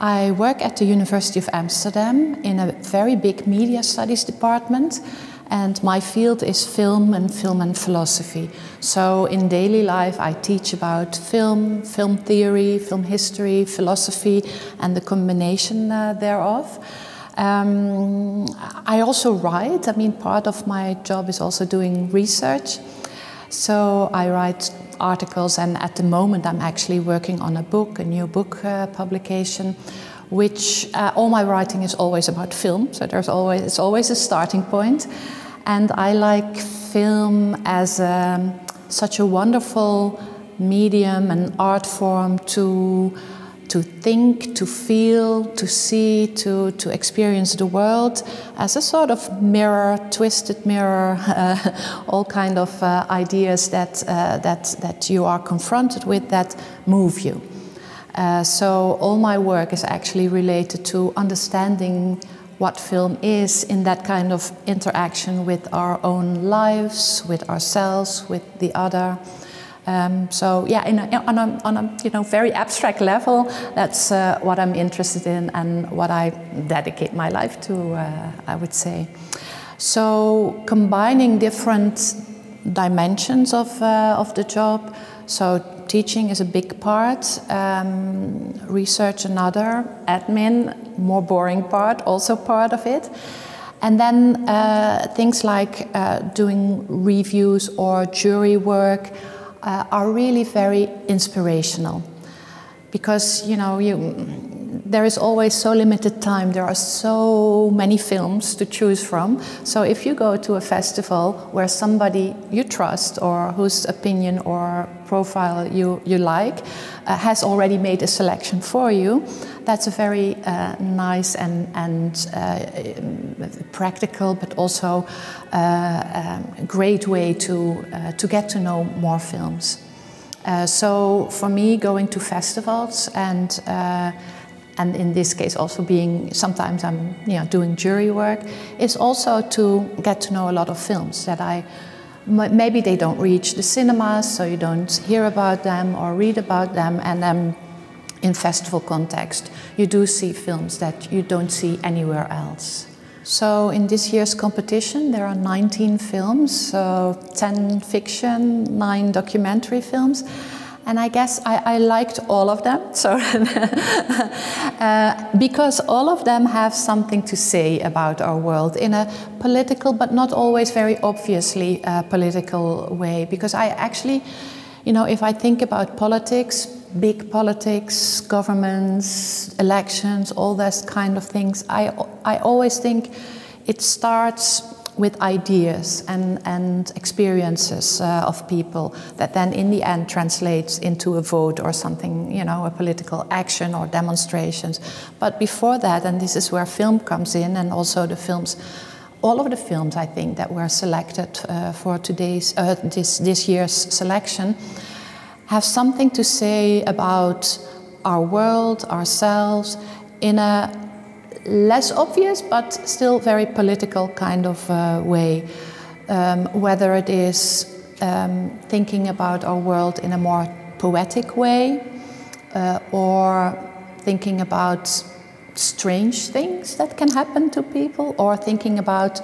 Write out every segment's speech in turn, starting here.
I work at the University of Amsterdam in a very big media studies department, and my field is film and philosophy. So in daily life I teach about film, film theory, film history, philosophy, and the combination thereof. I also write. I mean, part of my job is also doing research. So I write articles, and at the moment I'm actually working on a new book publication, which all my writing is always about film. So it's always a starting point. And I like film as such a wonderful medium and art form to think, to feel, to see, to experience the world as a sort of mirror, twisted mirror, all kind of ideas that you are confronted with that move you. So all my work is actually related to understanding what film is in that kind of interaction with our own lives, with ourselves, with the other. So yeah, on a very abstract level, that's what I'm interested in and what I dedicate my life to, I would say. So combining different dimensions of the job. So teaching is a big part, research another, admin, more boring part, also part of it. And then things like doing reviews or jury work are really very inspirational, because there is always so limited time. There are so many films to choose from. So if you go to a festival where somebody you trust or whose opinion or profile you like has already made a selection for you, that's a very nice and practical, but also great way to get to know more films. So for me, going to festivals and in this case also sometimes I'm doing jury work, is also to get to know a lot of films that maybe they don't reach the cinemas, so you don't hear about them or read about them, and then in festival context you do see films that you don't see anywhere else. So in this year's competition there are 19 films, so 10 fiction, 9 documentary films. And I guess I liked all of them, so because all of them have something to say about our world in a political, but not always very obviously political way. Because I actually, if I think about politics, big politics, governments, elections, all those kind of things, I always think it starts with ideas and experiences of people that then in the end translates into a vote or something, a political action or demonstrations. But before that, and this is where film comes in, and also the films, all of the films I think that were selected for this year's selection have something to say about our world, ourselves, in a less obvious but still very political kind of way. Whether it is thinking about our world in a more poetic way, or thinking about strange things that can happen to people, or thinking about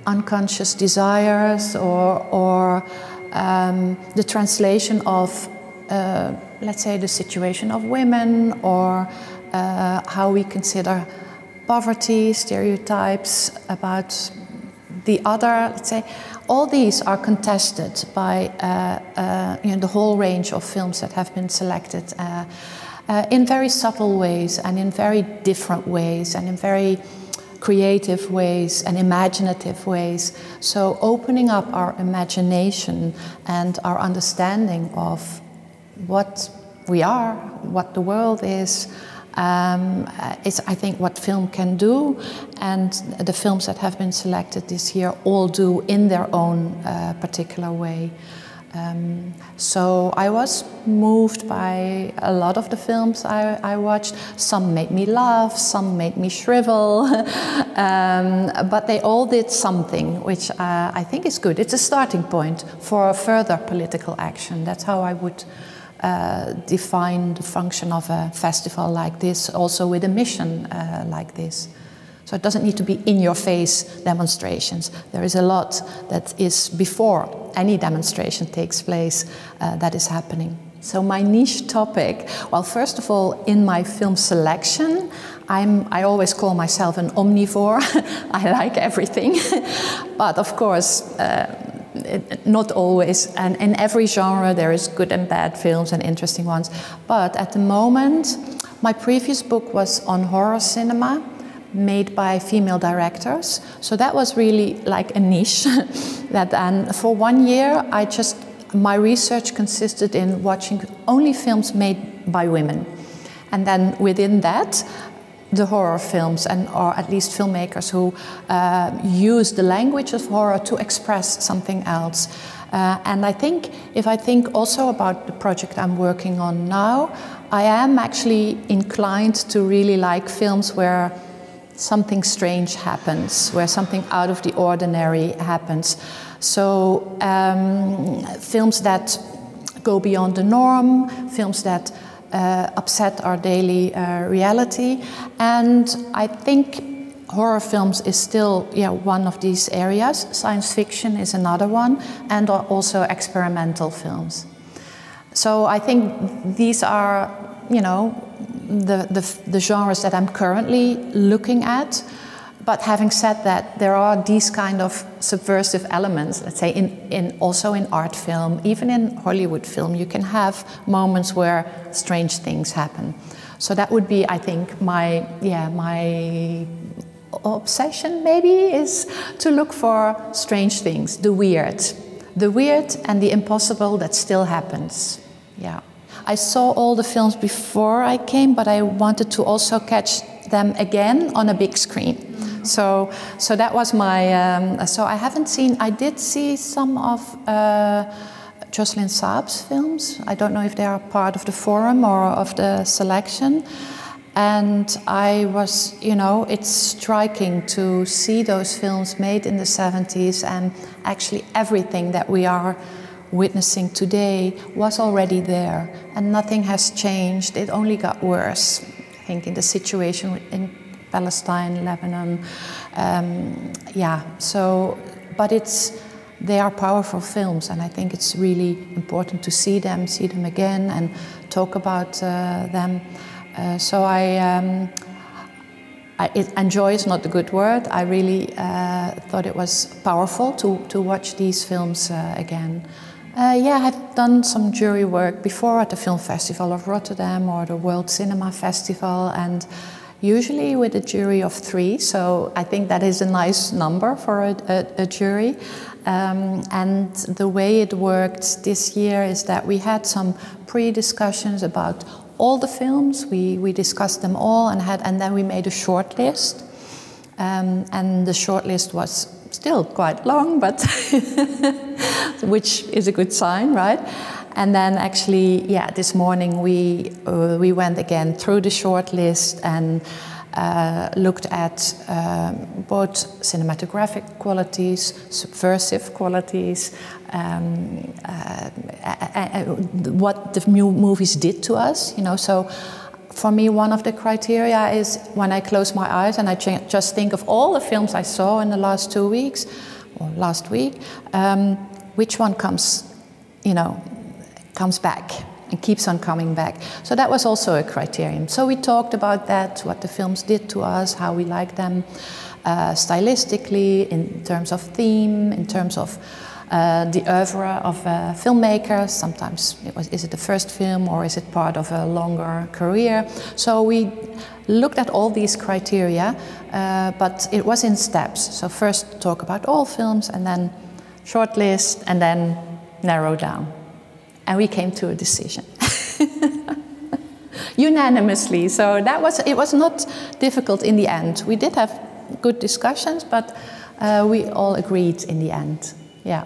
unconscious desires, or the translation of, let's say, the situation of women, or how we consider poverty, stereotypes about the other, let's say. All these are contested by the whole range of films that have been selected in very subtle ways and in very different ways and in very creative ways and imaginative ways. So opening up our imagination and our understanding of what we are, what the world is I think what film can do, and the films that have been selected this year all do in their own particular way. So I was moved by a lot of the films I watched. Some made me laugh, some made me shrivel, but they all did something which I think is good. It's a starting point for further political action. That's how I would define the function of a festival like this, also with a mission like this. So it doesn't need to be in-your-face demonstrations. There is a lot that is before any demonstration takes place that is happening. So my niche topic, well, first of all, in my film selection, I always call myself an omnivore. I like everything. But of course, not always. And in every genre, there is good and bad films and interesting ones. But at the moment, my previous book was on horror cinema, made by female directors. So that was really like a niche. And for 1 year, my research consisted in watching only films made by women. And then within that, the horror films, or at least filmmakers who use the language of horror to express something else. And I think, if I think also about the project I'm working on now, I am actually inclined to really like films where something strange happens, where something out of the ordinary happens. So films that go beyond the norm, films that upset our daily reality. And I think horror films is still one of these areas. Science fiction is another one, and also experimental films. So I think these are, the genres that I'm currently looking at. But having said that, there are these kind of subversive elements, let's say, also in art film, even in Hollywood film, you can have moments where strange things happen. So that would be, I think, my obsession maybe is to look for strange things, the weird and the impossible that still happens. Yeah. I saw all the films before I came, but I wanted to also catch them again on a big screen. So that was my. So I haven't seen. I did see some of Jocelyn Saab's films. I don't know if they are part of the forum or of the selection. And I was, it's striking to see those films made in the 70s, and actually everything that we are witnessing today was already there, and nothing has changed. It only got worse, I think, in the situation in Palestine, Lebanon. But they are powerful films, and I think it's really important to see them again, and talk about them. Enjoy is not a good word. I really thought it was powerful to watch these films again. I've done some jury work before at the Film Festival of Rotterdam or the World Cinema Festival, and usually with a jury of 3, so I think that is a nice number for a jury. And the way it worked this year is that we had some pre-discussions about all the films. We discussed them all, and then we made a short list. And the short list was still quite long, but which is a good sign, right? And then actually, this morning we went again through the short list and looked at both cinematographic qualities, subversive qualities, what the new movies did to us, So for me, one of the criteria is when I close my eyes and I just think of all the films I saw in the last 2 weeks, or last week, which one comes back and keeps on coming back. So that was also a criterion. So we talked about that, what the films did to us, how we like them stylistically, in terms of theme, in terms of the oeuvre of filmmakers. Sometimes is it the first film or is it part of a longer career? So we looked at all these criteria, but it was in steps. So first talk about all films, and then shortlist, and then narrow down. And we came to a decision. Unanimously. So it was not difficult in the end. We did have good discussions, but we all agreed in the end. Yeah.